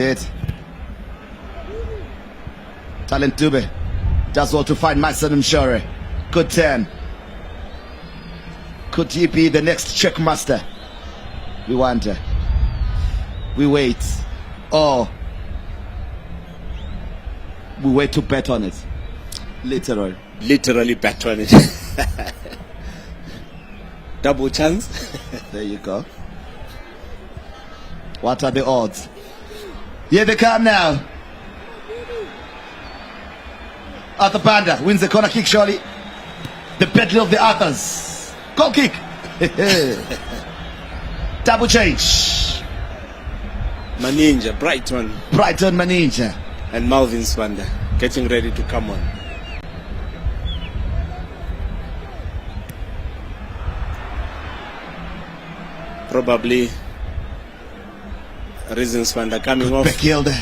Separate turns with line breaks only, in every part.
It. Talent Dube does well to find Mason Mshore. Good 10. Could he be the next checkmaster? We wonder. We wait. Oh, we wait to bet on it.
Literally bet on it. Double chance.
There you go. What are the odds? Here they come now. Arthur Panda wins the corner kick, surely. The battle of the Arthurs. Goal kick. Double change.
Maninja, Brighton.
Brighton Maninja.
And Malvin Swanda getting ready to come on. Probably Reason Swanda coming off.
Bekilde.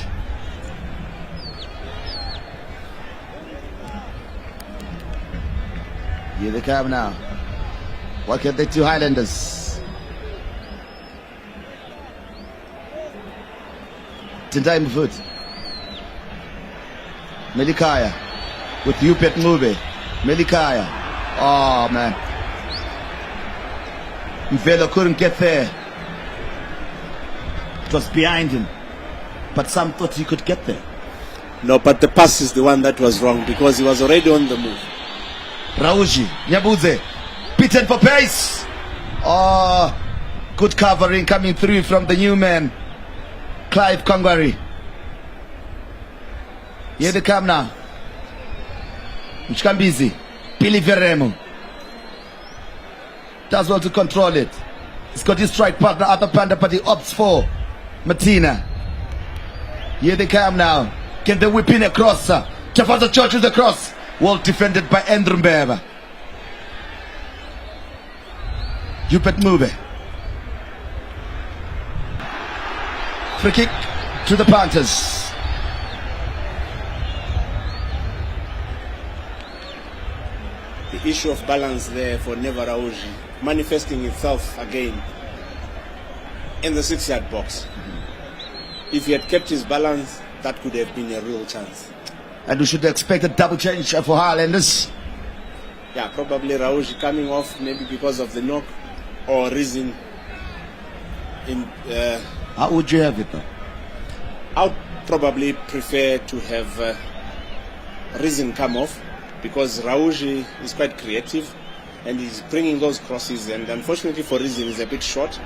Here they come now. What can they do, Highlanders? Tendai Mfoot. Melikaya with Upet Mube. Melikaya. Oh man. Mvelo couldn't get there. It was behind him. But some thought he could get there.
No, but the pass is the one that was wrong because he was already on the move.
Rauji, Nyabuze, beaten for pace. Oh, good covering coming through from the new man, Clive Kongwari. Here they come now. Mchkambizi, Billy Veremu. Does well to control it. He's got his strike partner, Arthur Panda, but he opts for Martina. Here they come now. Can they whip in across? Chafaza Church is across. Well defended by Andrew Mbeba. Upet Mube. Free kick to the Panthers.
The issue of balance there for Neva Rauji manifesting itself again in the 6-yard box. If he had kept his balance, that could have been a real chance.
And we should expect a double change for Highlanders.
Yeah, probably Rauji coming off maybe because of the knock or reason.
How would you have it though?
I would probably prefer to have reason come off because Rauji is quite creative and he's bringing those crosses, and unfortunately for reason he's a bit short.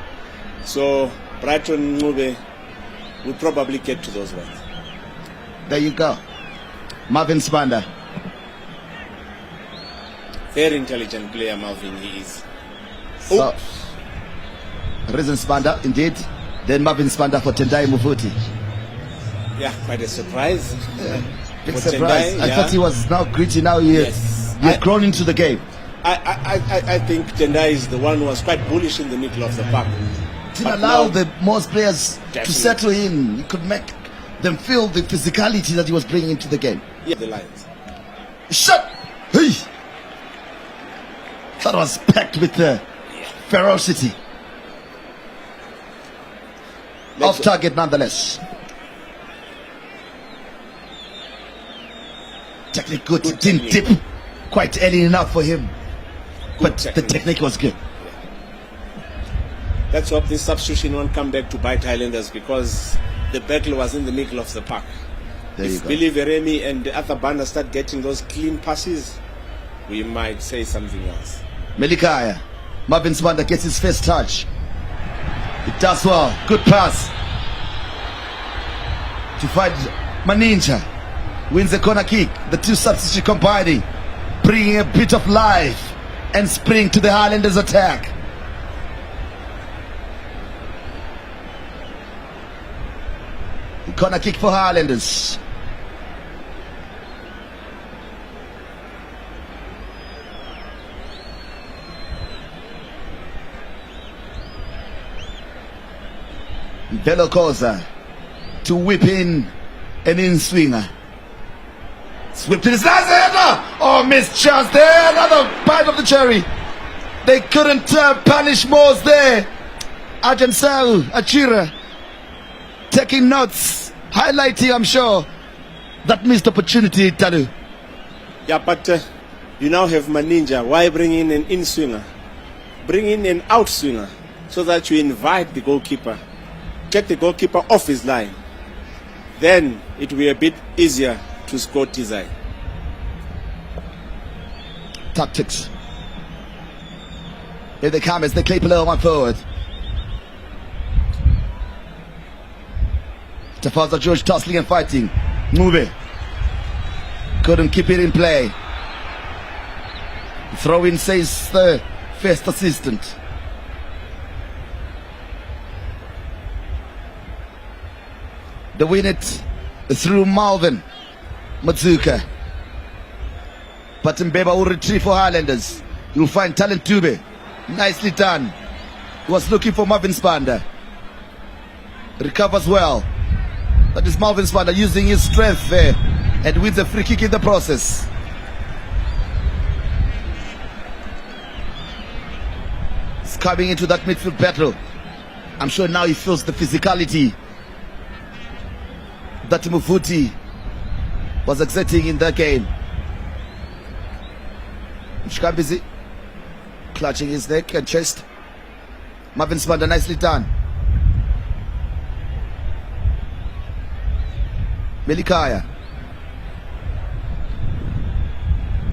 So Brighton Mube will probably get to those ones.
There you go. Marvin Spanda.
Very intelligent player, Marvin, he is.
So, Reason Spanda, indeed. Then Marvin Spanda for Tendai Mufuti.
Yeah, quite a surprise.
Big
For
surprise.
Tendai,
I
yeah.
thought he was now gritty. Now he
Yes.
had grown into the game.
I think Tendai is the one who was quite bullish in the middle of the park.
Didn't
But
allow
now-
the most players
Definitely.
to settle in. He could make them feel the physicality that he was bringing into the game.
Yeah, the Lions.
Shut! Hey! That was packed with ferocity. Off target nonetheless. Technique good.
Good
Didn't
technique.
dip quite early enough for him. But the
technique.
technique was good.
Let's hope this substitution won't come back to bite Highlanders because the battle was in the middle of the park.
There you
If
go.
Billy Veremi and the other banda start getting those clean passes, we might say something else.
Melikaya. Marvin Swanda gets his first touch. It does well. Good pass. To find Maninja. Wins the corner kick. The two substitutes combining. Bringing a bit of life and spring to the Highlanders attack. The corner kick for Highlanders. Velo Koza to whip in an in-swinger. Swept to the side. Oh, missed chance there. Another bite of the cherry. They couldn't punish Moss there. Ajansau Achira taking notes highlighting, I'm sure, that missed opportunity, Talu.
Yeah, but you now have Maninja. Why bring in an in-swinger? Bring in an out-swinger so that you invite the goalkeeper. Get the goalkeeper off his line. Then it will be a bit easier to score Tizai.
Tactics. Here they come as they play below one forward. Tafaza George tussling and fighting. Move. Couldn't keep it in play. Throw in, says the first assistant. They win it through Malvin Matsuka. But Mbeba will retrieve for Highlanders. You'll find Talent Tube. Nicely done. He was looking for Marvin Spander. Recovers well. That is Marvin Spander using his strength there and wins a free kick in the process. He's coming into that midfield battle. I'm sure now he feels the physicality that Mufuti was exerting in that game. Mshkambizi clutching his neck and chest. Marvin Spander, nicely done. Melikaya.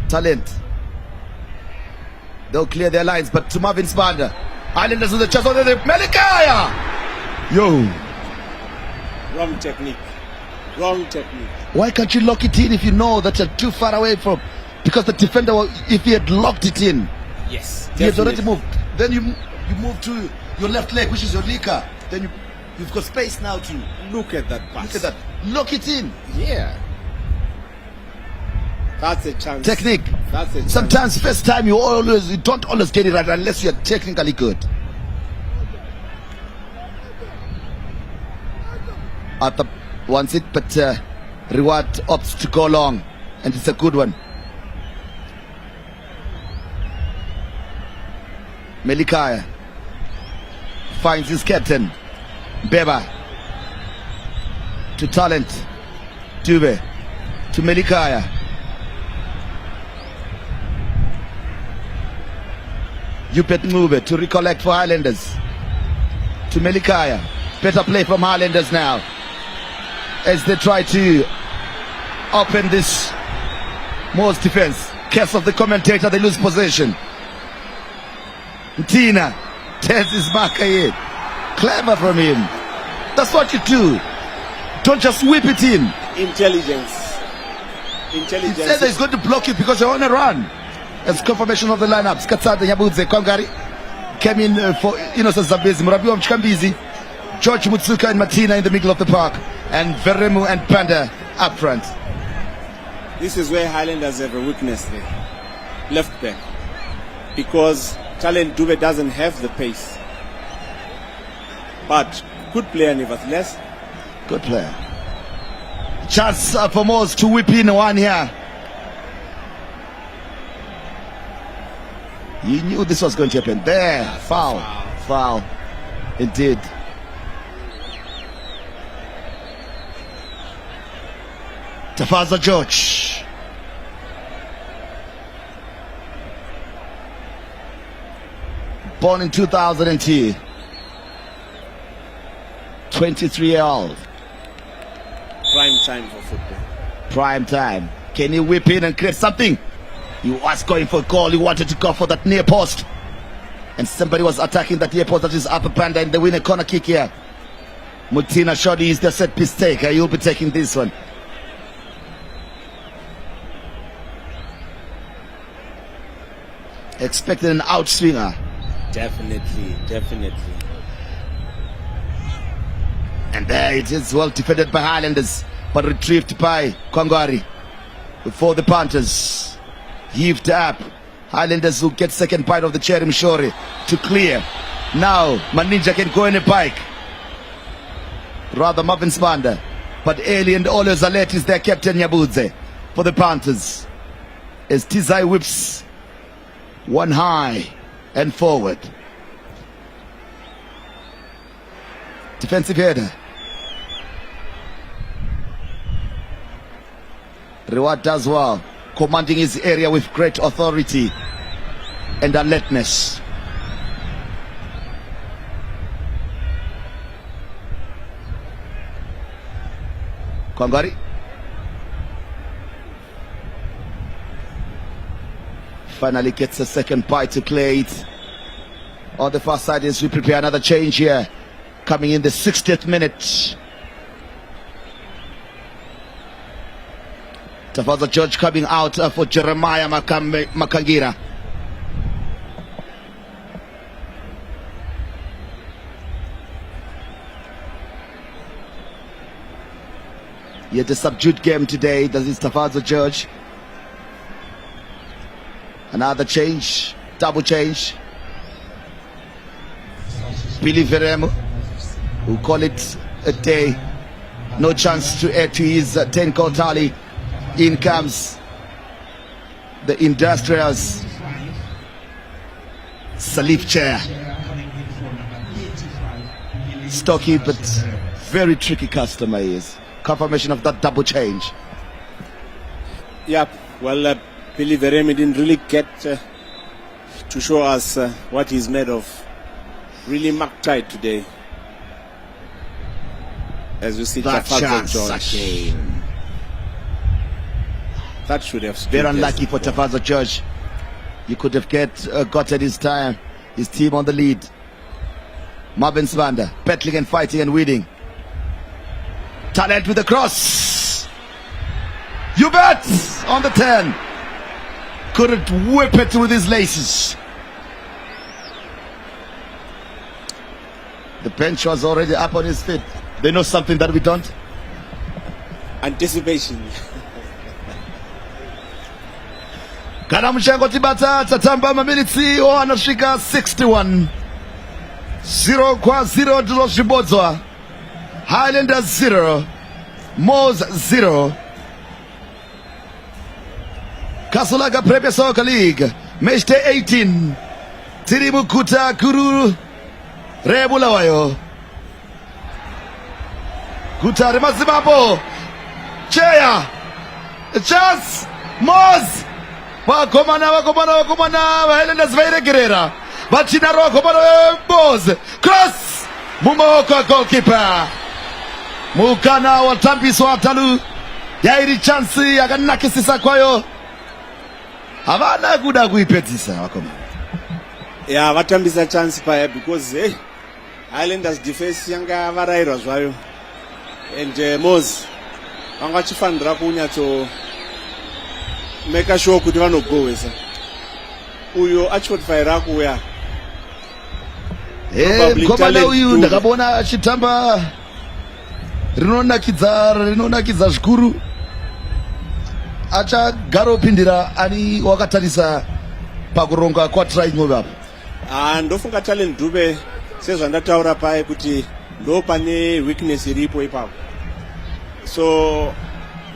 Talent. They'll clear their lines, but to Marvin Spander. Highlanders with the chance on the Melikaya! Yo!
Wrong technique. Wrong technique.
Why can't you lock it in if you know that you're too far away from? Because the defender, if he had locked it in,
yes,
he had already moved. Then you move to your left leg, which is your Lika. Then you've got space now to
look at that pass.
Look at that. Lock it in.
Yeah. That's a chance.
Technique.
That's a chance.
Sometimes first time you don't always get it right unless you're technically good. Arthur wants it, but Reward opts to go long, and it's a good one. Melikaya finds his captain, Beba, to Talent, Dube, to Melikaya. Yupet Mube to recollect for Highlanders, to Melikaya. Better play from Highlanders now as they try to open this MWOS defense. Curse of the commentator, they lose possession. Tina tears his marker in. Clever from him. That's what you do. Don't just whip it in.
Intelligence. Intelligence.
He says he's going to block you because you're on a run. As confirmation of the lineup, Skatsada Nyabudze Kwangari came in for Innocent Zambezi, Murabiwa Mchikambizi, George Mutsuka and Martina in the middle of the park, and Veremu and Panda up front.
This is where Highlanders have a weakness there. Left back. Because Talent Dube doesn't have the pace. But good player nevertheless.
Good player. Chance for MWOS to whip in one here. He knew this was going to happen. There, foul. Indeed. Tafaza George. Born in 2002. 23-year-old.
Prime time for football.
Prime time. Can he whip in and create something? He was going for a goal. He wanted to go for that near post. And somebody was attacking that near post. That is Upper Panda, and they win a corner kick here. Mutina Shodi is the set piece taker. You'll be taking this one. Expected an outswinger.
Definitely.
And there it is, well defended by Highlanders, but retrieved by Kwangari before the Panthers. Heaved up. Highlanders will get second bite of the cherry. Mshori to clear. Now Maninja can go in a bike. Rather Marvin Spander. But early and always alert is their captain Nyabudze for the Panthers. As Tizai whips one high and forward. Defensive header. Reward does well, commanding his area with great authority and alertness. Kwangari finally gets a second bite to play it. On the far side as we prepare another change here, coming in the 60th minute. Tafaza George coming out for Jeremiah Makangira. Yet a subdued game today. That is Tafaza George. Another change, double change. Billy Veremo, who call it a day. No chance to add to his 10-goal tally. In comes the Industrials. Salif Chair. Stocky but very tricky customer he is. Confirmation of that double change.
Yeah, well, Billy Veremi didn't really get to show us what he's made of. Really marked tight today. As we see,
that chance
George. That should have
very unlucky for Tafaza George. You could have gotten his team on the lead. Marvin Svander battling and fighting and winning. Talent with the cross. You bet! On the 10. Couldn't whip it with his laces. The bench was already up on his feet. They know something that we don't.
Anticipation.
Kana mshango tibata tatamba maminitsi anashika 61. 0-0 ndizo zvibodzwa. Highlanders 0, MWOS 0. Kasolaga Premier Soccer League, match day 18. Tiribu Kuta Kuru Rebulawayo. Kuta Remazimapo. Cheya. Chance. MWOS. Wakomana. Highlanders vairegerera. Vachinaro wakomana MWOS. Cross. Mumaoko goalkeeper. Mukana watambiswa Atalu. Yairi chance yakanakisisa kwayo. Havana kuda kuipedzisa wakoma.
Yeah, vatambisa chance paya because Highlanders defense yanga varairwa zvayo. And MWOS vangachifanira kunyatso make sure kuti vanogowesa. Uyo achipotifaira kuya.
Komanda uyu ndakabona achitamba rinonakidza zvikuru. Achagara opindira ani wakatarisa pakuronga kwatrai ng'ovapo.
Ndofunga Talent Dube sezvandataura paye kuti ndo pane weakness iripo ipapo. So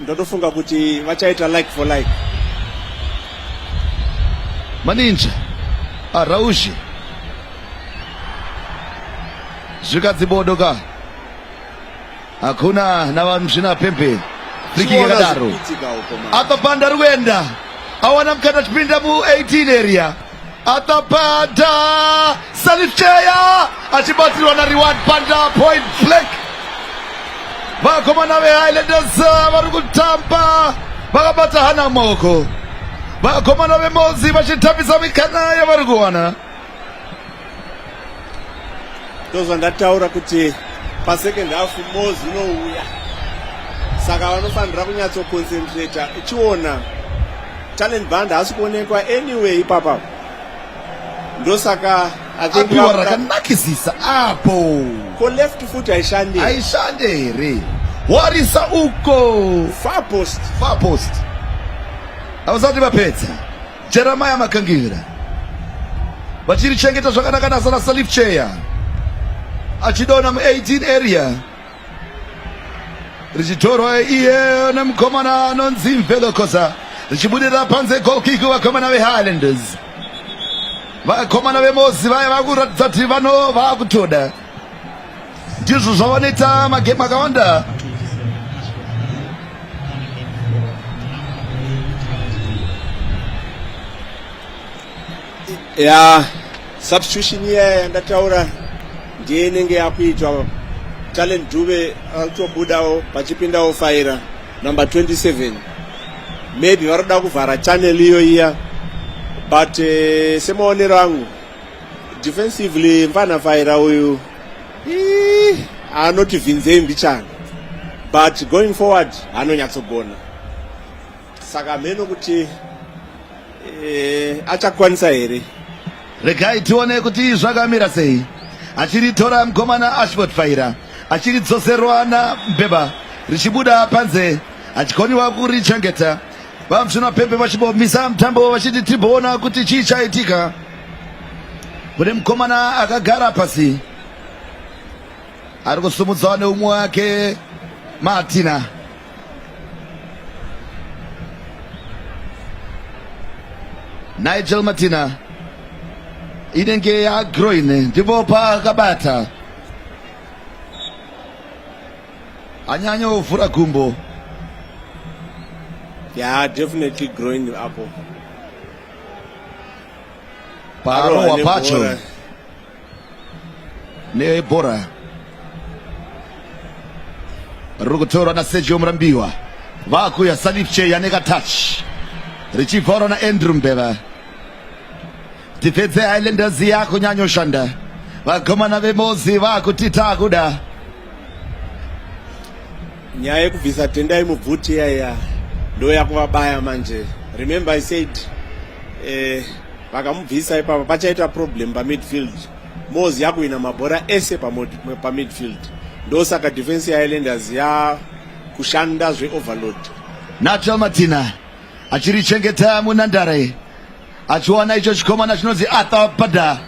ndotofunga kuti vachaita like for like.
Maninja Raushi zvikadzibodoka hakuna navanhu zvina pembe friki yakadaro atapanda ruenda awana mukana achipinda mu18 area atapanda Salifcheya achibatirwa na Reward Panda point blank. Vakomana veHighlanders vari kutamba vakabata hana maoko. Vakomana veMWOS vachitambisa mikana yavari kuwana.
Ndozvandataura kuti pasecond half MWOS inouya. Saka vanofanira kunyatso concentrate ichiona Talent Band haasi kuonekwa anyway ipapa. Ndosaka I think
rakanakisisa apo.
Ko left foot haishande.
Haishande here. Warisa uko.
Far post. Avasati vapedza. Jeremiah Makangira.
Vachirichengeta zvakanaka na Salifcheya. Achidona mu18 area. Richitorwa iye nemukomana anonzi Mvelokosa. Richibudira panze goal kick vakomana veHighlanders. Vakomana veMWOS vaya vakuratidza kuti vakutoda. Ndizvo zvavanoita magame akawanda.
Yeah, substitution here ndataura ndiye inenge yakuitwa. Talent Dube alitobudawo pachipindawo Faira number 27. Maybe varoda kuvhara channel iyo iya, but semaonero angu defensively mfana Faira uyu anoti vinzei mbichana, but going forward anonyatsogona. Saka mheno kuti achakwanisa here.
Regai tione kuti zvakamira sei. Achiritora mukomana Ashford Faira, achiridzoserwa naMbeba, richibuda panze, achikoniwa kurichengeta. Vamsuna Pepe vachibomisa mutambo vachiti tiboona kuti chii chaitika. Kune mukomana akagara pasi, ari kusumudzawo neumwe wake Martina. Nigel Martina inenge yagroine ndipo pakabata anyanya ovhura gumbo.
Yeah, definitely growing up.
Parowa pacho nebhora rikutorwa naSergio Murambiwa, vakuya Salifche yaneka touch richibvaurwa naAndrew Mbeva. Defense Highlanders yakunyanyoshanda, vakomana veMozi vakutita kuda.
Nyaya yekubvisa Tendai mubvuti yaya ndo yakuvabaya manje. Remember I said vakamubvisa ipapa pachaita problem pamidfield. Mozi yakuina mabhora ese pamidfield, ndo saka defense Highlanders yakushanda zveoverload.
Nigel Martina achirichengeta munhandare, achiwana icho chikomana chinonzi Arthur Pada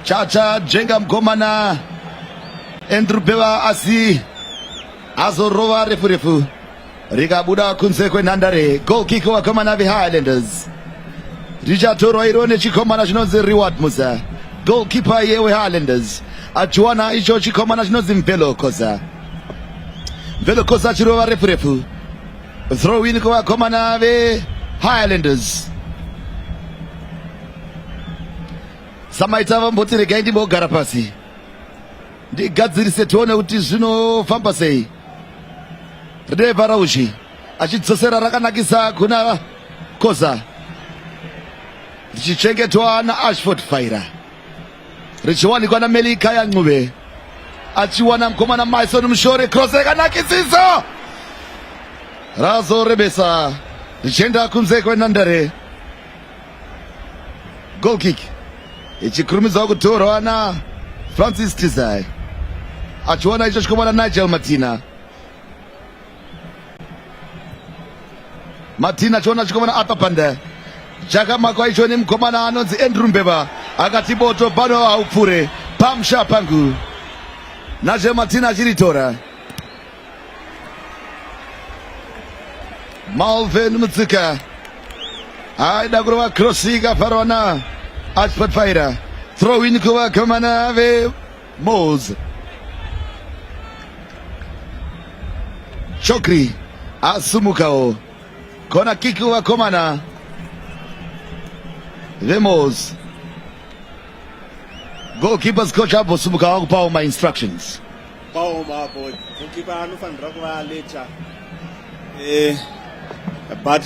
chachajenga mukomana Andrew Beva, asi azorova refu refu rikabuda kunze kwenhandare. Goal kick wakomana veHighlanders richatorwa iro nechikomana chinonzi Reward Musa, goalkeeper yeweHighlanders. Achiwana icho chikomana chinonzi Mvelo Koza. Mvelo Koza achirova refu refu. Throw in kuvakomana veHighlanders. Samaita vamboti regai ndimbogara pasi ndigadzirise tione kuti zvinofamba sei. Reva Raushi achidzosera rakanakisa kuna Koza, richichengetwa naAshford Faira, richiwanikwa naMelika Yancuve, achiwana mukomana Mason Mushore. Cross yakanakisisa razorebesa richienda kunze kwenhandare. Goal kick ichikurumidza kutorwa naFrancis Tizai, achiwana icho chikomana Nigel Martina. Martina achiona chikomana apa panda chakamakwa icho nemukomana anonzi Andrew Mbeva, akati boto pano haupfure pamsha pangu. Nigel Martina achiritora. Malvin Mutsika aida kurova cross ikavharwa naAshford Faira. Throw in kuvakomana veMozi. Chokri asumukawo. Kona kick kuvakomana veMozi. Goalkeepers coach abosumuka kupawo my instructions.
Pawo mapo goalkeeper anofanira kuvaleta. But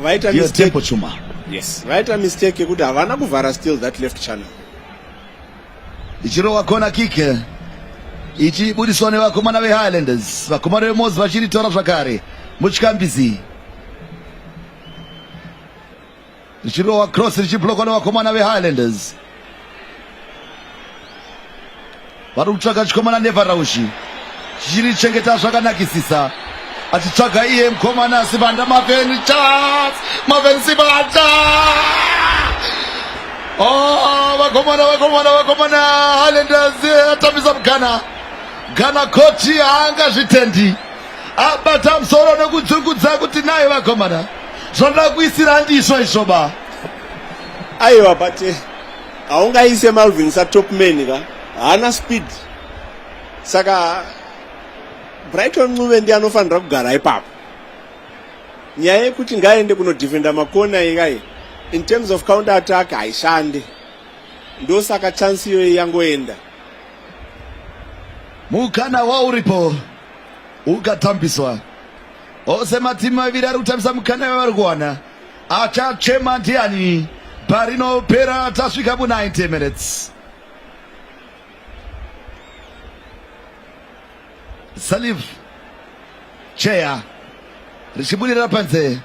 vaita mistake.
Chuma.
Yes, vaita mistake yekuti havana kuvhara still that left channel.
Ichirova kona kick ichibudiswa nevakomana veHighlanders. Vakomana veMozi vachiritora zvakare muchikambizi. Richirova cross richiblokwa nevakomana veHighlanders. Vari kutsvaga chikomana Neva Raushi, chichirichengeta zvakanakisisa, achitsvaga iye mukomana Sibanda Maveni. Chance Maveni Sibanda. Oh, vakomana Highlanders atambisa mugana. Gana koti haangazvitendi, abata musoro nekudzungudza kuti naye vakomana zvoda kuisira handiswa izvoba.
Aiwa, but haungaise Malvin satop man ka hana speed, saka Brighton Ncube ndiye anofanira kugara ipapo. Nyaya yekuti ngaende kunodefenda makona ikai in terms of counter attack haishandi, ndosaka chance iyo yangoenda.
Mukana wauripo ukatambiswa ose matimu maviri ari kutambisa mukana wavari kuwana achachema ndiani parinopera tasvika mu90 minutes. Salif Cheya richibudirira panze,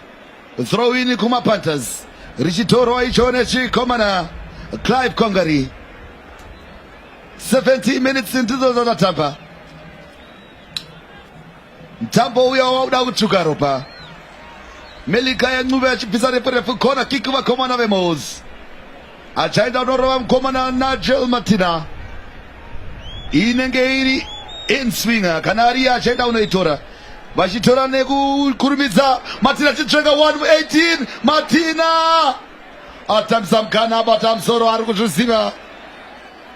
throw in kuma Panthers, richitorwa icho nechikomana Clive Kongari. 70 minutes into the tamba. Mtambo uya wauda kuchuka ropa. Melika ya ngube achipisa refu kona kiku wa komana vemos. Achaida unorowa mkomana Nigel Martina. Inenge ini in swinger. Kanari achaida unaitora. Bashitora negu kurumiza. Martina chitrenga 118. Martina! Atamsamkana batamsoro arukushusima.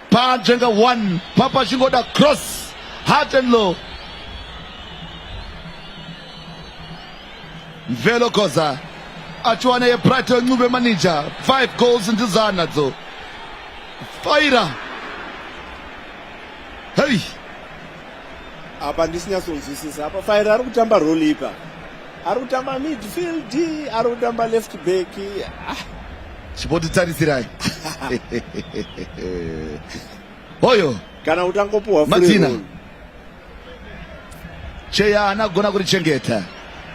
Panjenga 1. Papa Shingoda cross. Hard and low. Velo Koza achuana ye Prato Ngube manager 5 goals into Zanazo. Faira. Hey.
Apa ndisinya sonzisisa apa Faira ari kutamba role ipa. Ari kutamba midfield, ari kutamba left back.
Chipoti tarisira. Oyo
Kana utangopuwa
Martina. Cheya anagona kurichengeta.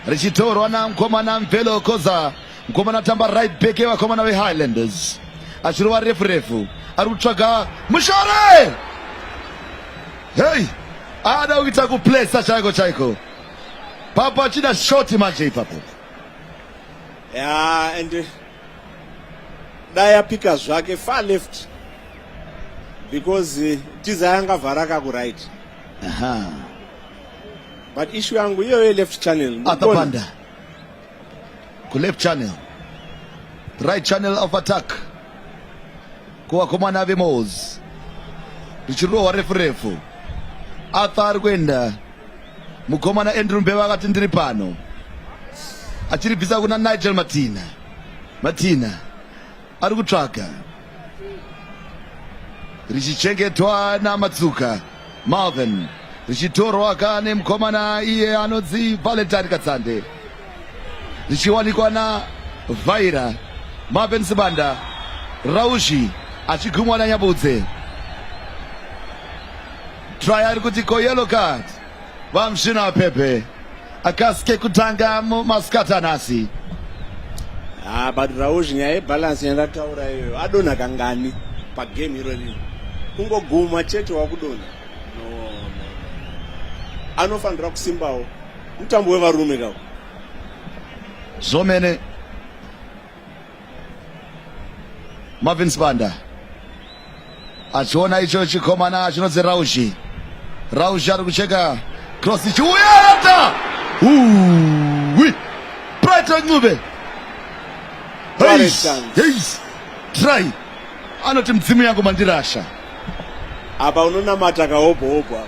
Richitorwa na mkomana Mvelo Koza, mkomana tamba right back wa komana we Highlanders. Achiruwa refu arutsvaga Mushore. Hey, ada uita ku play sachaiko chaiko. Papa chida short manje papo.
Yeah, and daya pika zvake far left because tizayanga varaka ku right.
Aha.
But issue yangu hiyo left channel.
Atapanda. Ku left channel. Right channel of attack. Kwa komana vemos. Richiruwa refu. Athar kwenda. Mukomana Andrew Mbeva akati ndiri pano. Achiribvisa kuna Nigel Martina. Martina ari kutsvaga. Richichengetwa na Matsuka. Marvin. Richitorwa kane mkomana iye anodzi Valentine Katsande. Richiwanikwa na Vaira. Marvin Sibanda. Raushi achigumwa na Nyabudze. Try ari kuti ko yellow card. Vamshina Pepe. Akaske kutanga maskata nasi.
But Raushi nyaye balance yandataura iyo. Adona kangani pa game iro lino. Kungoguma chete wakudona. No. Anofanira kusimbawo mutambo wevarume kawo
Zomene Marvin Sibanda achiona icho chikomana chinodzi Raushi. Raushi ari kucheka cross chiuyata. Brighton Ngube. Yes. Try. Anoti mdzimu yangu mandirasha.
Apa unonamata kaobo apa.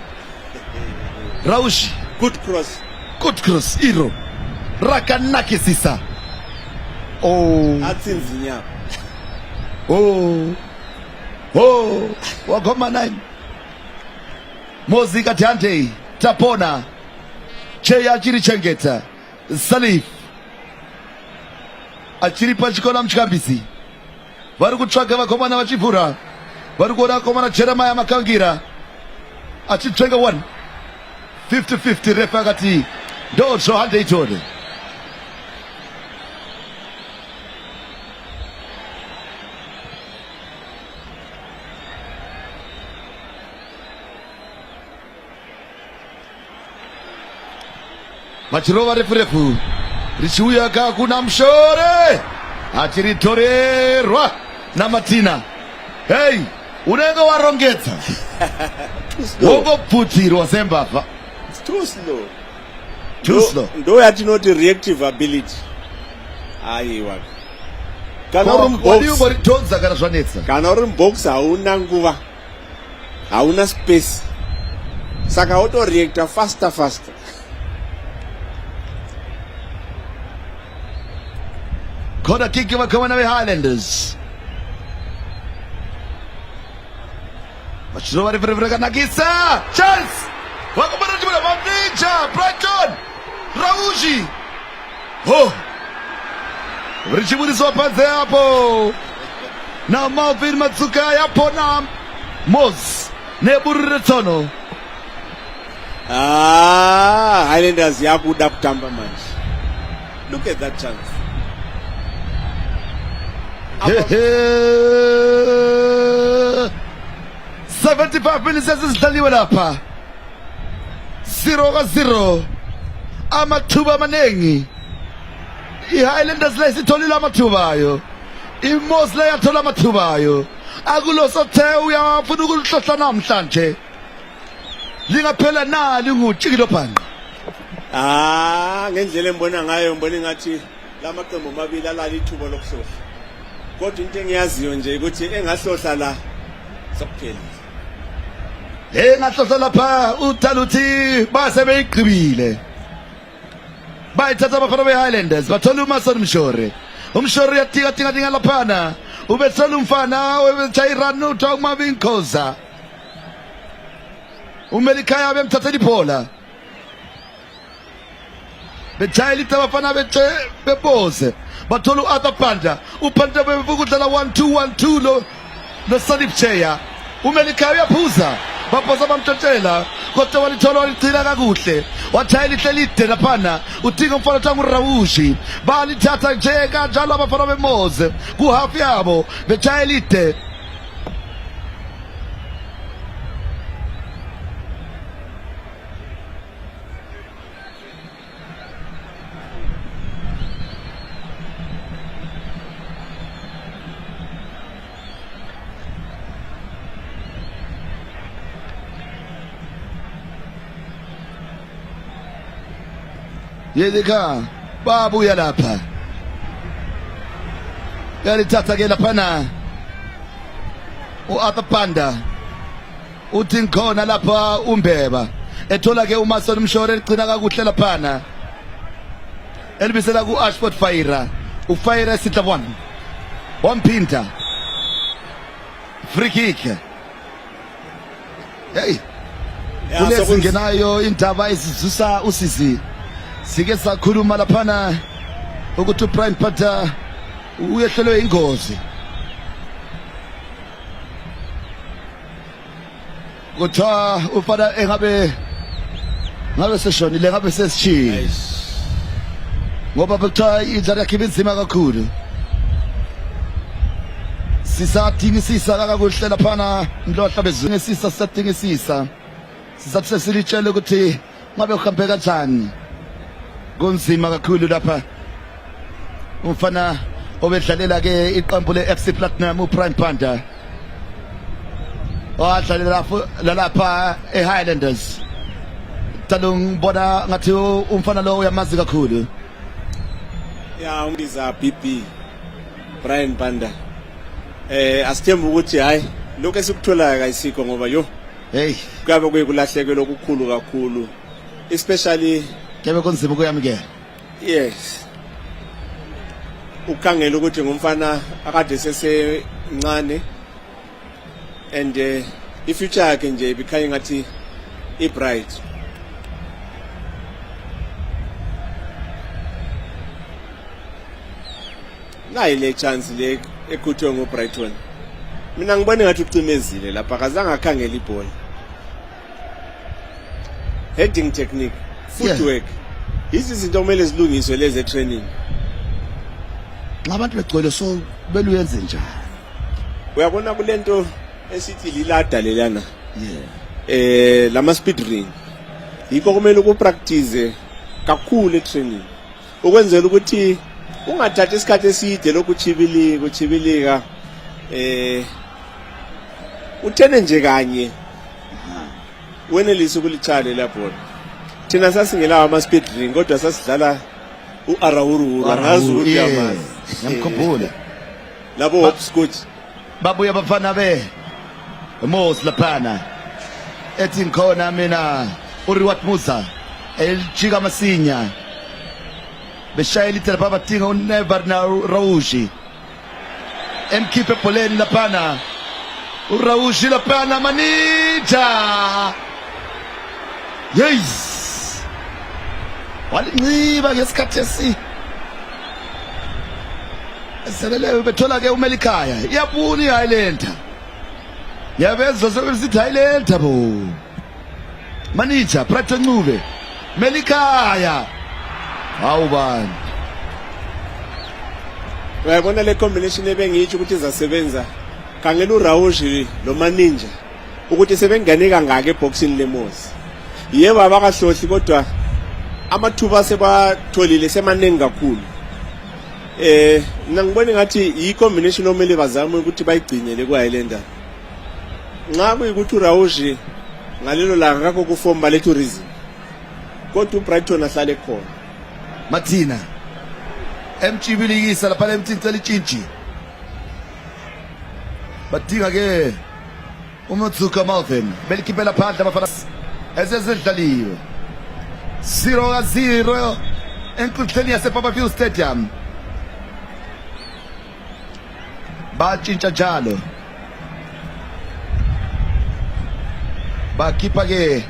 Raushi.
Good cross. Iro.
Rakanake sisa. Oh.
Atsinzinya.
Oh. Wakoma nine. Mozika Tante. Tapona. Cheya achiri chengeta. Salif. Achiri pachikona mchikambisi. Vari kutsvaga vakomana vachipfura. Vari kuona vakomana Jeremiah Makangira. Achitsvenga 1. 50-50 refa akati ndotsvo hande itore. Vachirova refu richiuya kuna Mushore achiritorerwa na Martina. Hey, unenge warongedza. Wongopfutirwa sembavha.
Too slow. Ndo yatinoti reactive ability. Aiwa. Kana uri box hauna nguva. Hauna space. Saka auto reactor faster.
corner kick bakhona be-Highlanders. Mashiro referee kanakisa chance wakubona nje bamninja Brighton Rauji Richiburiso panze hapo na Marvin Matsuka yapo na MWOS neburitono.
Highlanders yakuda kutamba manje. Look at that chance.
75 minutes ezidlaliwe lapha 0-0 amathuba manengi. I-Highlanders lesitholile amathuba ayo, i-MWOS leyathola amathuba ayo. Akulo sothe uyafuna ukulihlohla namhlanje lingaphela nali ngutshikilo phanqa.
Ngendlela engibona ngayo ngibona ngathi lamaqembu amabili alala ithuba lokuhlohla. Kodwa into engiyaziyo nje ukuthi engahlohla la sokuphela.
Ngahlohla lapha uthala uthi base beyiqhibile. Bayithatha abafana be-Highlanders bathola uMason Mshore. Umshore yatinga laphana. Ubethola umfana webetshayirana uthiwa uMavinkhoza. Umelikhaya bemthathela ibola. Betshayela abafana bepose. Bathola u-Arthur Panda. uPanda bevuka udlala 1-2 no Sanip Cheya. Umelikhaya uyaphuza. Baphosa bamtshela kodwa walithola walicila kakuhle. Wathayela ihleli ide laphana. Udinga umfana othiwa nguRawushi. Balithatha nje kanjalo abafana beMWOS kuhafu yabo betshayela ide. Yedika babuya lapha yalithatha ke laphana u-Arthur Panda uthi ngikhona lapha umbeba ethola ke uMason Mshore ligcina kakuhle laphana elibisela ku-Ashford Fire uFire sitla 1 wamphinda free kick. Hey kulezi ngenayo indaba isizusa usisi sike sakhuluma laphana ukuthi uPrime Panther uyehlelwe ingozi kuthiwa ufana ngabe seshonile ngabe sesishile ngoba bekuthiwa indlela yakhe ibinzima kakhulu. Sisadingisisa kakuhle laphana Ndlohla bezingisisa sisadingisisa sisathi sesilitshele ukuthi ngabe uhambe kanjani. Kunzima kakhulu lapha umfana obedlalela ke iqembu leFC Platinum uPrime Panther wadlalela lapha eHighlanders. Ngibona ngathi umfana lo uyamazi kakhulu.
Umbiza BP Prime Panther. Asithemba ukuthi hayi lokho esikutholayo kayisikho ngoba kuyabe kuyikulahlekela okukhulu kakhulu, especially
kebe kunzima ukuyamukela.
Yes. Ukhangela ukuthi ngumfana akade sesencane and ifuture yakhe nje ibikhanya ngathi ibright. Nayi le chance le ekhuthwe ngoBrighton. Mina ngibone ngathi ucimezile lapha akazange akhangela ibhola. Heading technique, footwork. Izinto okumele zilungiswe leze training.
Ngabantu begcwele so beluyenze njani?
Uyabona kulento esithi lilada lelana. Lama speed ring. Yikho kumele ukupractice kakhulu etraining. Ukwenzela ukuthi ungathatha isikhathi eside lokuchibilika uthene nje kanye wenelisa ukulithale lapho. Thina sasingelawa ama speed ring kodwa sasidlala uArahuru angazi ukuthi yamazi.
Ngiyamkhumbula.
Labo hopscotch
babuya bafana MWOS laphana ethi ngikhona mina uRiwat Musa eljika masinya beshayela ithela badinga unever na Raushi emkhiphe ebholeni laphana uRaushi laphana Manija yes walinciba ngesikhathi eseleleyo bethola ke uMelikhaya iyabuna iHighlander yabezwa sokusithi Highlander bo Manija Prato Ncube Melikhaya hawu bani
uyabona le combination ebengitsho ukuthi izasebenza khangela uRaushi lo Maninja ukuthi sebengane kangaka eboxini leMOS yebo abakahlohli kodwa amathuba sebatholile semaningi kakhulu mina ngibona ngathi yi combination omele bazame ukuthi bayigcine le kuHighlander nxa kuyikuthi uRaushi ngalelo langa akho kuform balethu reason kodwa uBrighton ahlale khona
Mathina emchibilikisa lapha emthintela itshintshi badinga ke uMutsuka Malvin belikhiphela phandle abafana ezezidlaliwe 0-0 enkundleni yasePapafield Stadium batshintsha njalo bakhipha ke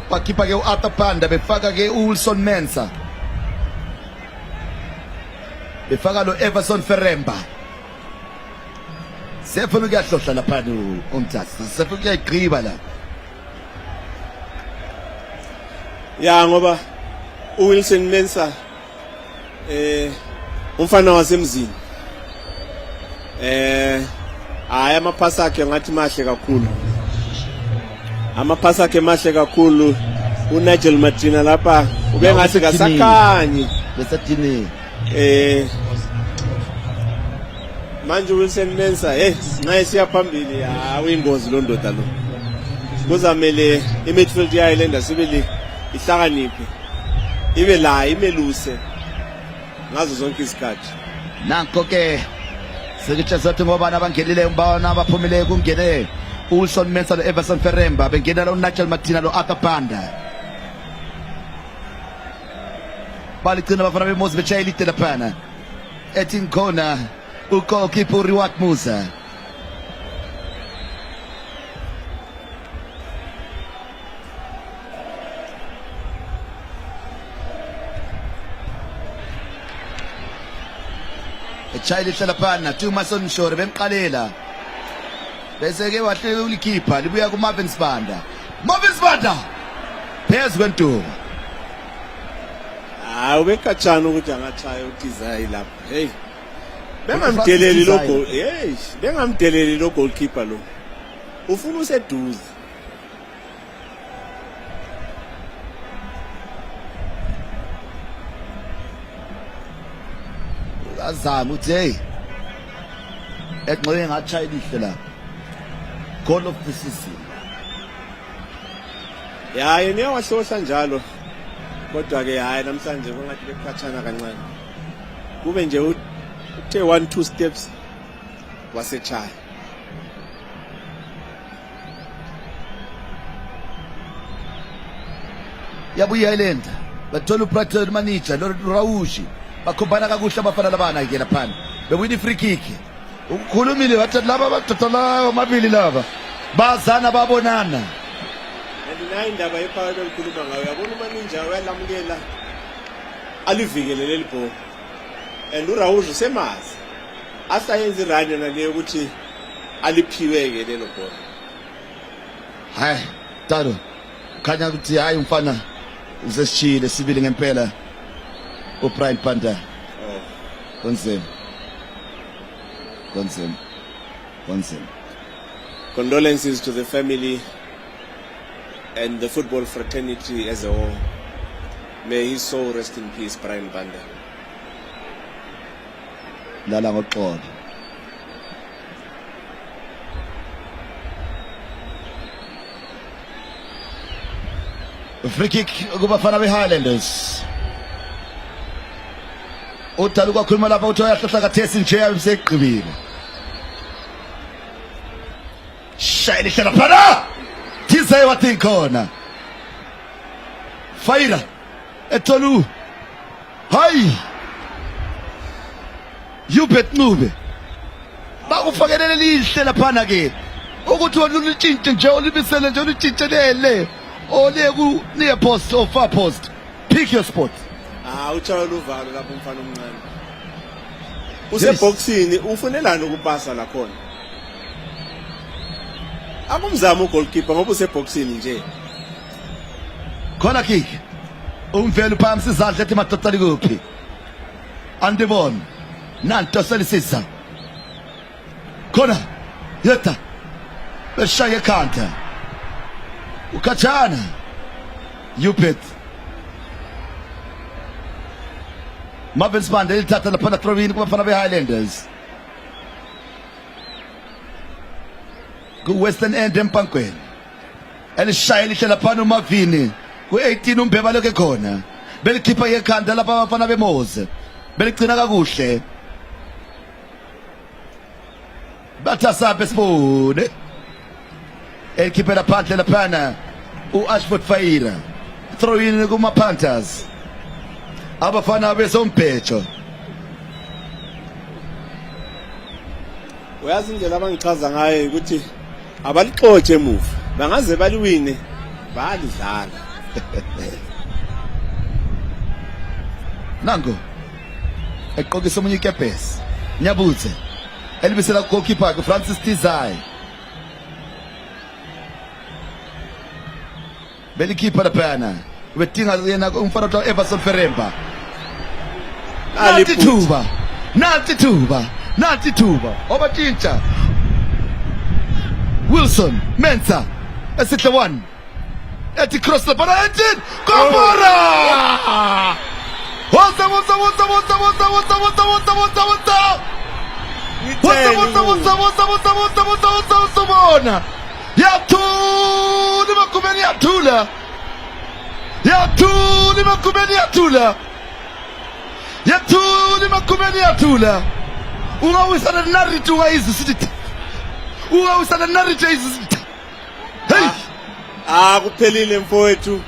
bakhipha ke uAtapanda befaka ke uWilson Mensah befaka lo Everson Ferremba sefuna ukuyahlohla lapha uMthatha sefuna ukuyigqiba la
ya ngoba uWilson Mensah umfana wasemzini hayi amaphasa akhe ngathi mahle kakhulu amaphasa akhe mahle kakhulu uNigel Martina lapha ubengathi kasakhanyi
besathini
manje uWilson Mensah nxa siya phambili uyingozi lo ndoda lo kuzamele imidfield yeHighlander sibe ihlakaniphe ibe la imeluse ngazo zonke izikhathi
nanko ke sekutshezathu ngoba abangenile umbona abaphumile kungene uWilson Mensah lo Everson Ferremba bengena lo Nigel Martina lo Atapanda baligcina abafana beMOS betshayela ite laphana ethi ngikhona ugoalkeeper Riwat Musa echayela ite laphana Tumason Mshore bemqalela bese ke wahlele ulikhipha libuya kuMarvin Sibanda phezu kwentuba
ubekhatshana ukuthi angathaya uDesire lapha bengamdeleli lo goal bengamdeleli lo goalkeeper lo ufuna useduze
azama uthi egxoye ngathayela ihle la goal of the season
yena wahlohla njalo kodwa ke hayi namhlanje kungathi bekhatshana kancane kube nje uthe 1-2 steps wasechaya
yabuya iHighlander bathola uBrighton manager lo Raushi bakhombana kakuhle abafana labana ke lapha bewina free kick ukukhulumile wathi laba badodolayo amabili laba bazana babonana
indaba yephakathi elikhuluma ngayo yabona uManinja uyalamukela alivikele leli ball and uRaushi semazi asayenza irun yona leyo ukuthi aliphiweke lelo ball
hayi Taro khanya ukuthi hayi umfana uzesishile sibili ngempela uBrian Panda konzima
condolences to the family and the football fraternity as a whole. May his soul rest in peace, Brian Banda.
Lala ngoxolo. Free kick kubafana beHighlanders. Uthalu kwakhuluma lapha uthi uyahlahla kathesi nje ayiseqibile. Shayile hlala phana. Thize wathi khona. Faira etolu hayi Yubet Nube bakufakelele lihle laphana ke ukuthi ulitshintshe nje olibisele nje ulitshintshele ole ku near post or far post pick your spot.
Uchawa luvalo lapho umfana omncane useboxini ufunelani ukupasa la khona akumzama ugoalkeeper ngoba useboxini nje
Corner kick umvelo phamsi izandla ethi madoda likuphi andibona nanto selisisa khona yeta beshaya ekhanda ukhatshana Yupet Marvin Spande ilithatha lapha throw-in kubafana be-Highlanders ku-Western End empankweni elishaya lihle laphana uMavini ku-18 umbheba lokho khona belikhipha ekhanda lapha abafana beMWOS beligcina kakuhle bathasaphe sibone elikhiphela phandle laphana u-Ashford Faira throw-in kuma-Panthers abafana besombhejo
uyazi indlela abangichaza ngayo ukuthi abalixotshe emuva bangaze baliwine balidlala
nango eqokisa omunye ikepesi Nyabutse elibisela goalkeeper ke Francis Tizai belikhipha laphana betinga yena umfana wa Everson Feremba Nanti thuba obathintsha Wilson Mensa esihle one ethi cross la bana ethi Komora What's yathula makumeni yathula ungawisana narrative wayizisitha ungawisana narrative wayizisitha hey
kuphelile mfowethu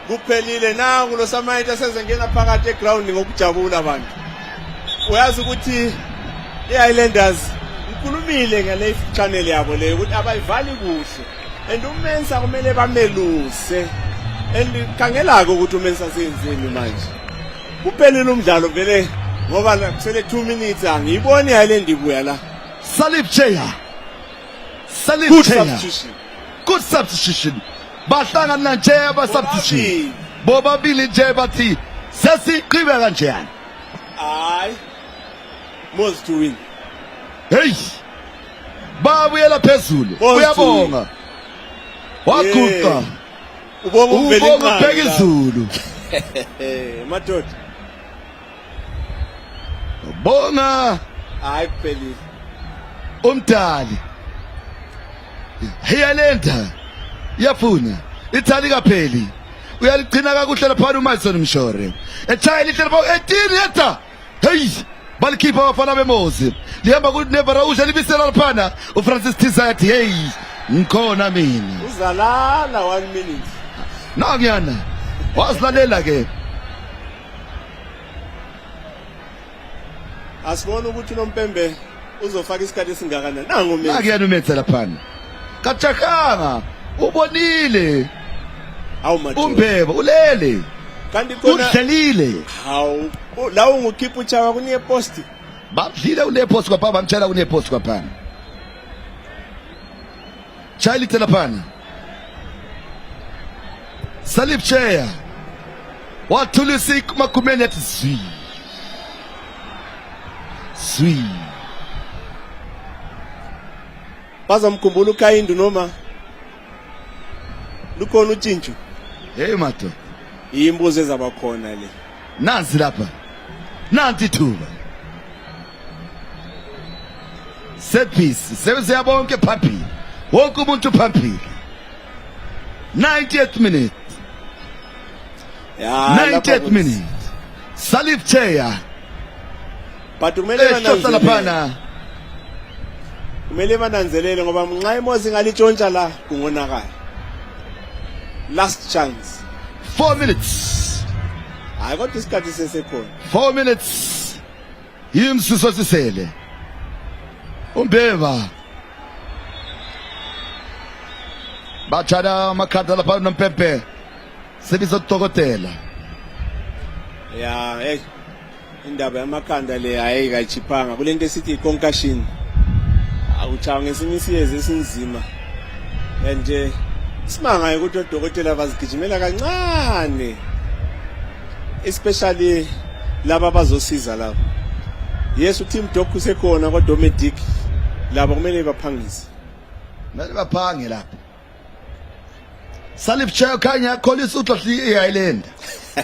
kuphelile nangu lo Samayita sezengena phakathi eground ngokujabula abantu uyazi ukuthi iHighlanders ngikhulumile ngale channel yabo le ukuthi abayivali kuhle and uMensa kumele bameluse and khangelaka ukuthi uMensa senzeni manje kuphelile umdlalo vele ngoba kusele 2 minutes angiyiboni iHighland ibuya la
Salif Cheya good substitution bahlangana nje abasubstitution bobabili nje bathi sesiqhibe kanjani
hayi must to win
hey babuyela phezulu uyabonga waguqa ubonga phezulu
madoda
bonga
hayi kuphelile
umdali Highlanders yafuna ithali kapheli uyaligcina kakuhle lapha uMason Mshore ethayile lihle lapha 18 yeta hey balikhipha abafana beMWOS lihamba ku Nevera usha libisela lapha uFrancis Tizati hey ngikhona mina
uzalala 1 minute
nakuyana wasilalela ke
asibona ukuthi uNompembe uzofaka isikhathi esingakanani nangu mina
nakuyana umethe lapha kachakhanga ubonile umbheba ulele
kanti khona
udlalile
hawu la ungukhipha uchawa kune post
badlile une post kwapha bamtshela kune post kwapha Charlie Telapana Salif Cheya wathulisa makumeni yathi zwi
bazamkhumbula uKayindu noma lukhona utshintsho
hey mato
imbuzo ezabakhona le
nansi lapha nanti thuba set piece sebenze bonke phambili wonke umuntu phambili 90th minute 90th minute Salif Cheya
but kumele bananzelele ngoba nxa iMWOS ingalitshontsha la kungonakala last chance
4 minutes.
I got this card sesekhona.
4 minutes. Yimsiso sisele. Umbeva. Bachana makhanda lapha noMpepe. Sebizodokotela.
Yeah, hey. Indaba yamakhanda le ayikayichiphanga kulento esithi concussion. Awuchawa ngesinye isiyezi esinzima. And simanga ukuthi odokotela bazigijimela kancane. Especially laba bazosiza labo. Yes, uteam doc usekhona kodwa medic laba kumele baphangise.
Mele baphange lapha. Salif Chayo khanya kholisa uhlahli eHighland.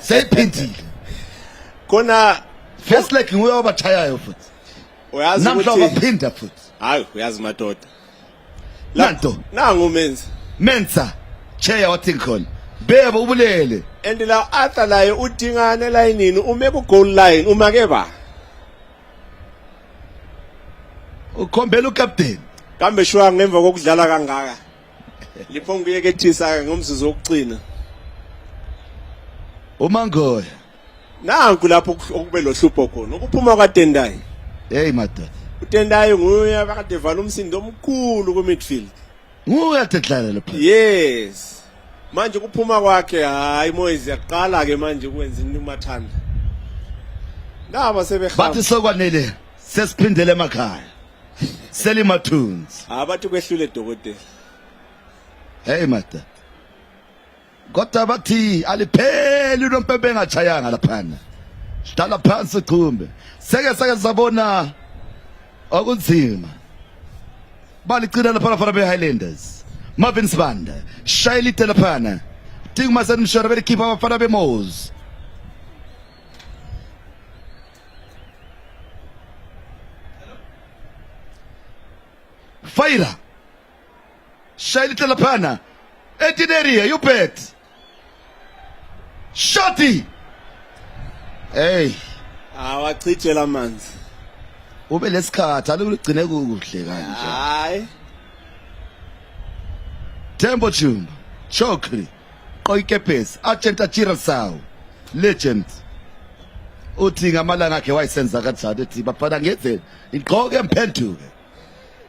Seyiphindile.
Khona
First leg nguye obathayayo futhi.
Uyazi
Namhla
ukuthi
baphinda futhi.
hayi uyazi madoda.
Nanto
Nangu menza.
Mensa Chair wathi khona. Beba ubulele.
And la Arthur laye udingane elayinini ume ku goal line uma ke ba.
Ukhombela ucaptain.
Kambe shwa ngemva kokudlala kangaka. Lipho ngiyekethisa ngomzuzu wokugcina.
Umangoya.
Nanku lapho okube lo hlupho khona ukuphuma kwaTendai.
Hey madoda.
uTendai nguye akade vala umsindo omkhulu ku midfield.
Nguye atedlala lapha.
Yes. Manje kuphuma kwakhe hayi Moyes yaqala ke manje ukwenza into mathanda. Naba sebehamba.
Bathi sokwanele sesiphindele emakhaya. Selimathunzi.
Abathi kwehlule dokotela.
Hey madoda. Kodwa bathi alipheli uNompempe engachayanga laphana. Sidala phansi uchumbe. Seke sabona okunzima. Balicina lapha bafana beHighlanders. Marvin Sibanda, Shaili Telapana. Tingma Sanshara bekeeper bafana beMWOS. Faira. Shaili Telapana. Etineria, you bet. Shoti. Hey.
Awachithela amanzi.
Ube lesikhathi aluligcine kuhle kanje.
Hayi.
Tembo Chumba, Chokri, Koikepes, Agent Achira Saw, Legend. Uthi ngamalanga akhe wayisenza kanjani ethi bafana ngeze igqoke emphenduke.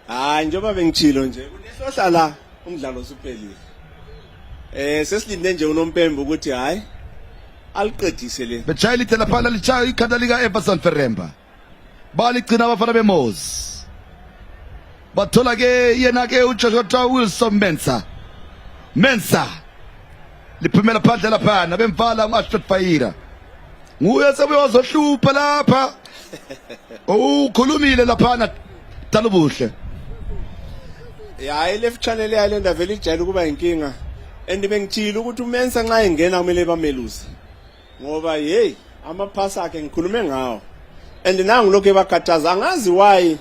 Hayi njengoba bengitshilo nje kunesohla la umdlalo usuphelile. Sesilinde nje uNompembe ukuthi hayi aliqedise le.
Bechayile Telapana lichaya ikhanda lika Everson Ferremba. Baligcina abafana beMWOS. Bathola ke yena ke uJoshua Wilson Mensa liphumela phandle laphana bemvala uAshford Fayira. Nguye sebeyozohlupha lapha. Ukhulumile laphana Talubuhle.
Hayi left channel yaLenda vele ijayele kuba inkinga. And bengithile ukuthi uMensa nxa engena kumele bameluze. Ngoba hey amaphasi akhe ngikhulume ngawo. And nangu lokho ebakhathaza angazi why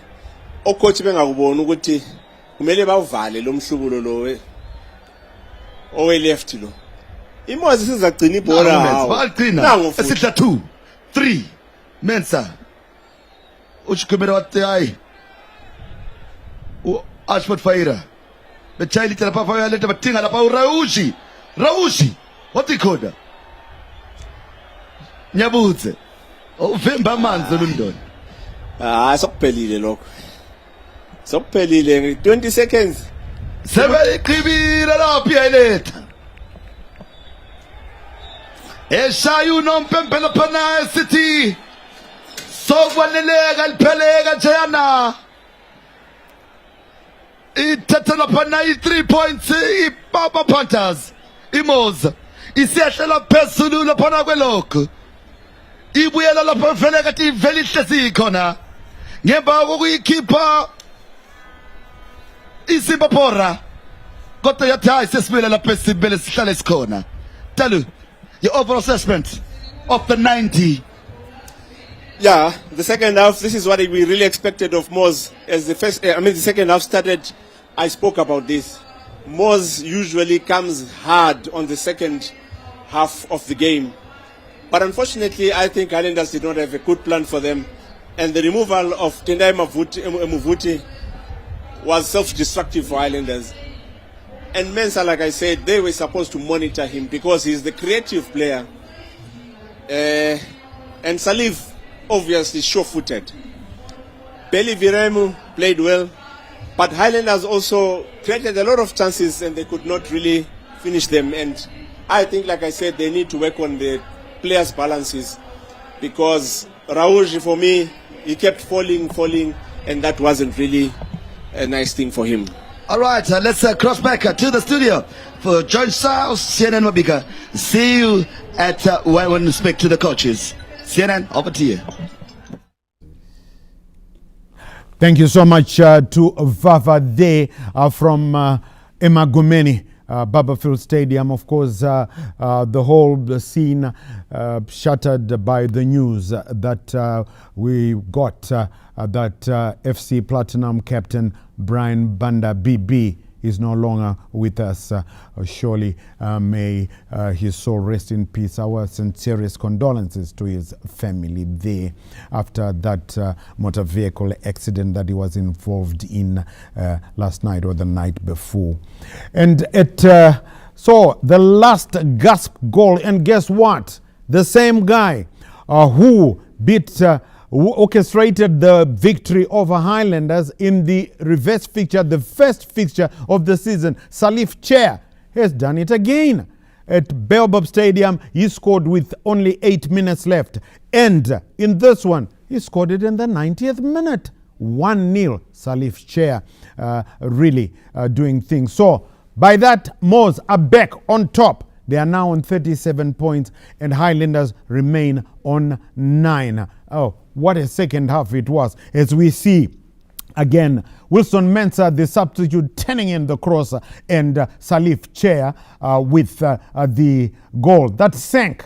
ocoach bengakubona ukuthi kumele bawuvale lo mhlubulo lo owe left lo. IMWOS sizagcina ibhola hawo.
Bagcina esihla 2 3 Mensa. Uchikhumela wathi hayi. Ashford Fayira. Bechayile lapha Fayira leta bathinga lapha Raushi. Wathi khona. Nyabutse. Uvimba amanzi lundona.
Sokuphelile lokho. Sokuphelile 20 seconds.
Sebeliqhibile lapha iyaletha. Eshaya uNompempe lapha City. Sokwaneleka lipheleka njena. Ithatha lapha 3 points iPapa Panthers. IMWOS isiyahlela phezulu lapha kwelokho. Ibuyela lapha vele kathi vele ihlezi khona. Ngemva kokuyikhipha iSimbapora. Kodwa yathi hayi sesibuyela lapha esibele sihlale sikhona. Talu, your overall assessment of the 90.
Yeah, the second half, this is what we really expected of MWOS. As the second half started, I spoke about this. MWOS usually comes hard on the second half of the game. But unfortunately, I think Highlanders did not have a good plan for them. And the removal of Tendai Mvuti was self-destructive for Highlanders. And Mensah, like I said, they were supposed to monitor him because he's the creative player. And Salif, obviously, sure-footed. Belly Viremu played well, but Highlanders also created a lot of chances and they could not really finish them. And I think, like I said, they need to work on the players' balances because Raúl, for me, he kept falling, and that wasn't really a nice thing for him.
All right, let's cross back to the studio for George South, CNN Mabika. See you at when we speak to the coaches. CNN, over to you.
Thank you so much to Vava there from Emagumeni, Barberfield Stadium. Of course, the whole scene shattered by the news that we got that FC Platinum captain Brian Banda BB is no longer with us. Surely may his soul rest in peace. Our sincerest condolences to his family there after that motor vehicle accident that he was involved in last night or the night before. And so the last gasp goal, and guess what? The same guy who orchestrated the victory over Highlanders in the reverse fixture, the first fixture of the season, Salif Chair, has done it again. At Baobab Stadium, he scored with only 8 minutes left. And in this one, he scored it in the 90th minute. 1-0, Salif Chair really doing things. So by that, MWOS are back on top. They are now on 37 points and Highlanders remain on 9. Oh, what a second half it was. As we see again, Wilson Mensah, the substitute, turning in the cross, and Salif Chair with the goal that sank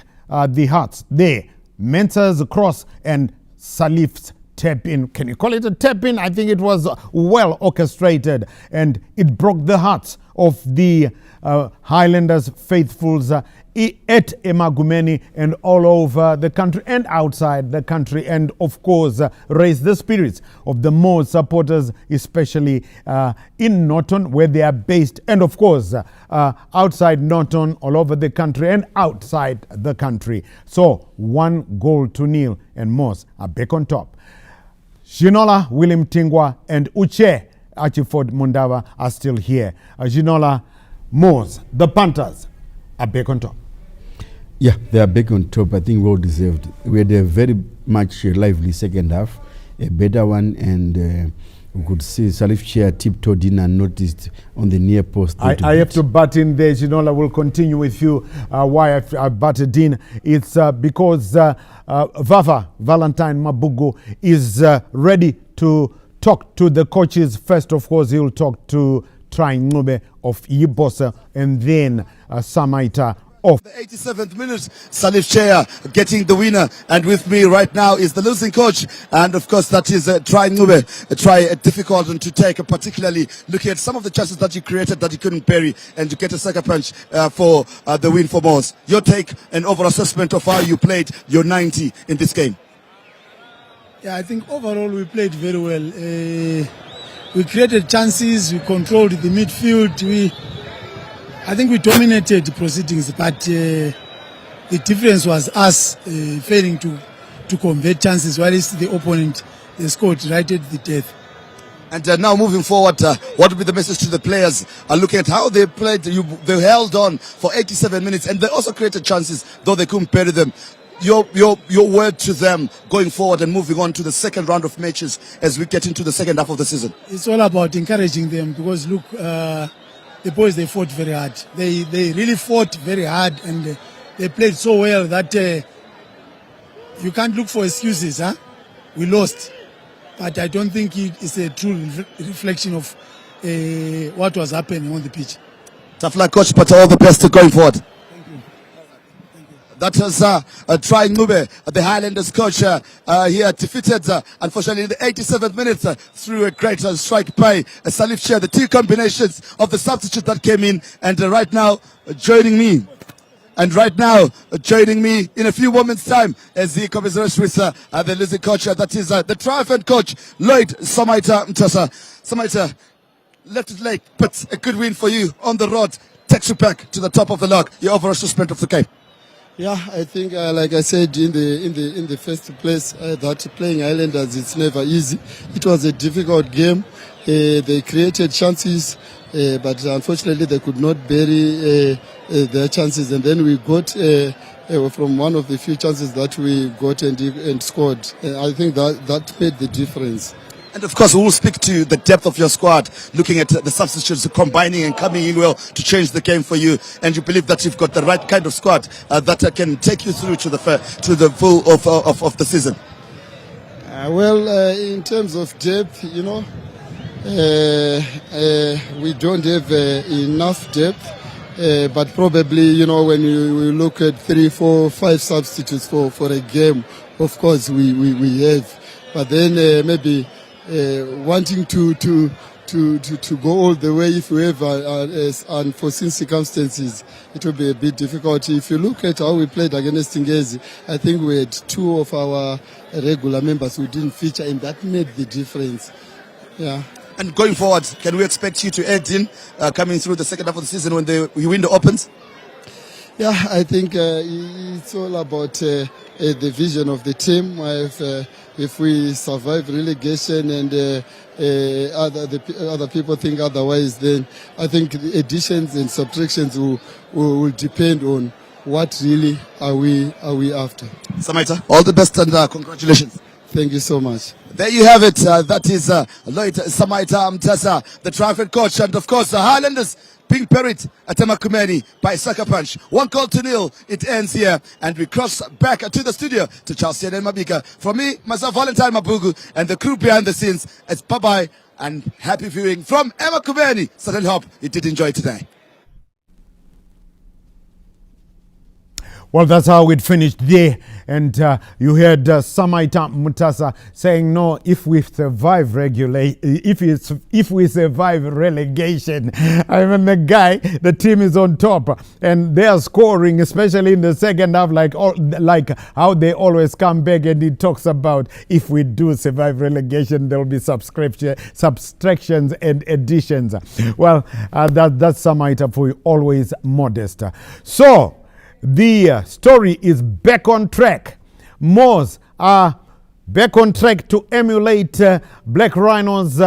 the hearts there. Mensah's cross and Salif's tap in. Can you call it a tap in? I think it was well orchestrated and it broke the hearts of the Highlanders faithfuls at Emagumeni and all over the country and outside the country, and of course raise the spirits of the MWOS supporters, especially in Norton where they are based, and of course outside Norton, all over the country and outside the country. So 1-0 and MWOS are back on top. Ginola, William Tingwa and Uche Archiford Mundava are still here. Ginola, MWOS, the Panthers are back on top.
Yeah, they are back on top. I think well deserved. We had a very much lively second half, a better one, and we could see Salif Chair tiptoed in and noticed on the near post.
I have to butt in there, Ginola. Will continue with you. Why I butted in? It's because Valentine Mabugo is ready to talk to the coaches. First, of course, he will talk to Try Ngube of Yibosa and then Samaita of
the 87th minute, Salif Chair getting the winner, and with me right now is the losing coach, and of course that is Try Ngube. Try difficult one to take, particularly looking at some of the chances that you created that you couldn't bury, and to get a second punch for the win for MWOS. Your take and overall assessment of how you played your 90 in this game?
Yeah, I think overall we played very well. We created chances, we controlled the midfield, I think we dominated the proceedings, but the difference was us failing to convert chances, while the opponent scored right at the death.
And now moving forward, what would be the message to the players looking at how they played? They held on for 87 minutes and they also created chances, though they couldn't bury them. Your word to them going forward and moving on to the second round of matches as we get into the second half of the season? It's
all about encouraging them because look, the boys, they fought very hard. They really fought very hard and they played so well that you can't look for excuses. We lost, but I don't think it's a true reflection of what was happening on the pitch.
Tough luck, coach, but all the best going forward. That was Try Ngube, the Highlanders coach. Here defeated, unfortunately, in the 87th minute through a great strike by Salif Chair. The two combinations of the substitutes that came in, and right now joining me. Joining me in a few moments' time as he commiserates with the losing coach. That is the triumphant coach, Lloyd Samaita Mtasa. Samaita, left it late, but a good win for you on the road. Takes you back to the top of the log. Your overall assessment of the game.
Yeah, I think, like I said in the first place, that playing Highlanders, it's never easy. It was a difficult game. They created chances, but unfortunately they could not bury their chances. And then we got from one of the few chances that we got and scored. I think that made the difference.
And of course, we will speak to the depth of your squad, looking at the substitutes, combining and coming in well to change the game for you. And you believe that you've got the right kind of squad that can take you through to the full of the season.
In terms of depth, we don't have enough depth. But probably, when you look at 3, 4, 5 substitutes for a game, of course we have. But then maybe wanting to go all the way, if we have unforeseen circumstances, it will be a bit difficult. If you look at how we played against Ngezi, I think we had 2 of our regular members who didn't feature, and that made the difference. Yeah.
And going forward, can we expect you to add in coming through the second half of the season when the window opens?
Yeah, I think it's all about the vision of the team. If we survive relegation and other people think otherwise, then I think the additions and subtractions will depend on what really are we after.
Samaita, all the best and congratulations.
Thank you so much.
There you have it. That is Lloyd Samaita Mtasa, the triumphant coach, and of course the Highlanders being buried at Emakumeni by Sucker Punch. 1-0. It ends here, and we cross back to the studio to Chelsea and Mabika. From me, myself, Valentine Mabugu, and the crew behind the scenes. It's bye-bye and happy viewing from Emakumeni. Certainly hope you did enjoy today.
Well, that's how it finished there. And you heard Samaita Mutasa saying, no, if we survive if we survive relegation, I mean, the team is on top and they are scoring, especially in the second half, like how they always come back. And he talks about if we do survive relegation, there will be subtractions and additions. Well, that's Samaita for you, always modest. So, the story is back on track. MWOS are back on track to emulate Black Rhinos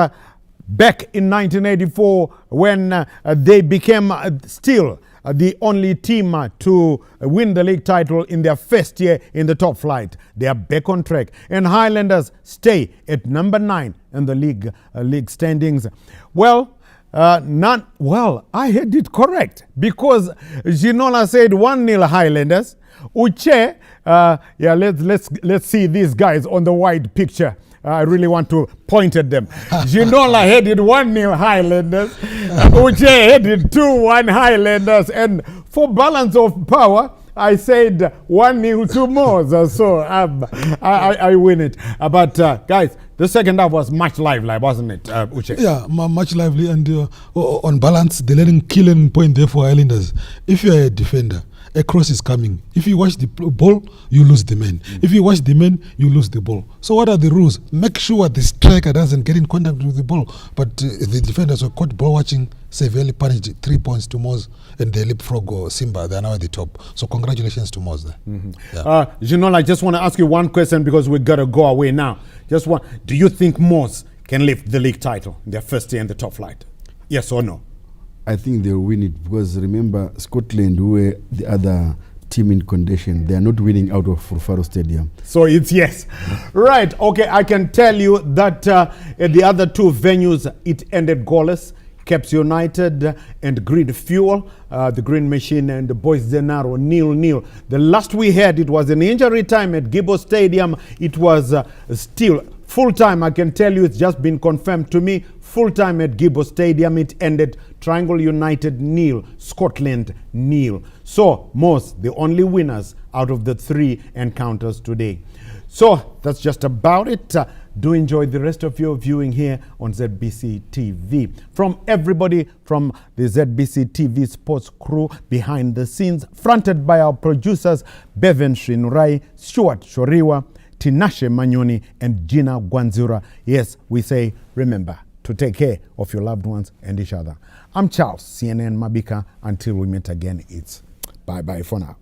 back in 1984 when they became still the only team to win the league title in their first year in the top flight. They are back on track. And Highlanders stay at number 9 in the league standings. Well, I had it correct because Ginola said 1-0 Highlanders. Uche, let's see these guys on the wide picture. I really want to point at them. Ginola headed 1-0 Highlanders. Uche headed 2-1 Highlanders. And for balance of power, I said 1-0 to MWOS. So I win it. But guys, the second half was much lively, wasn't it, Uche?
Yeah, much lively. And on balance, the leading killing point there for Highlanders. If you're a defender, a cross is coming. If you watch the ball, you lose the man. If you watch the man, you lose the ball. So what are the rules? Make sure the striker doesn't get in contact with the ball. But the defenders were caught ball watching, severely punished. 3 points to MWOS, and they leapfrog Simba. They're now at the top. So congratulations to MWOS there. Yeah.
Ginola, I just want to ask you one question because we got to go away now. Do you think MWOS can lift the league title in their first year in the top flight? Yes or no?
I think they'll win it because remember Scotland, who were the other team in condition, they are not winning out of Furufaro Stadium.
So it's yes. Right. Okay, I can tell you that at the other 2 venues, it ended goalless. Caps United and Grid Fuel, the Green Machine and the Boys Zenaro 0-0. The last we had, it was an injury time at Gibbo Stadium. It was still full time. I can tell you it's just been confirmed to me. Full time at Gibbo Stadium. It ended Triangle United 0, Scotland 0. So MWOS, the only winners out of the 3 encounters today. So that's just about it. Do enjoy the rest of your viewing here on ZBC TV. From everybody from the ZBC TV sports crew behind the scenes, fronted by our producers Bevan Shrinurai, Stuart Shoriwa, Tinashe Manyoni, and Gina Gwanzura. Yes, we say remember to take care of your loved ones and each other. I'm Charles, CNN Mabika. Until we meet again, it's bye-bye for now.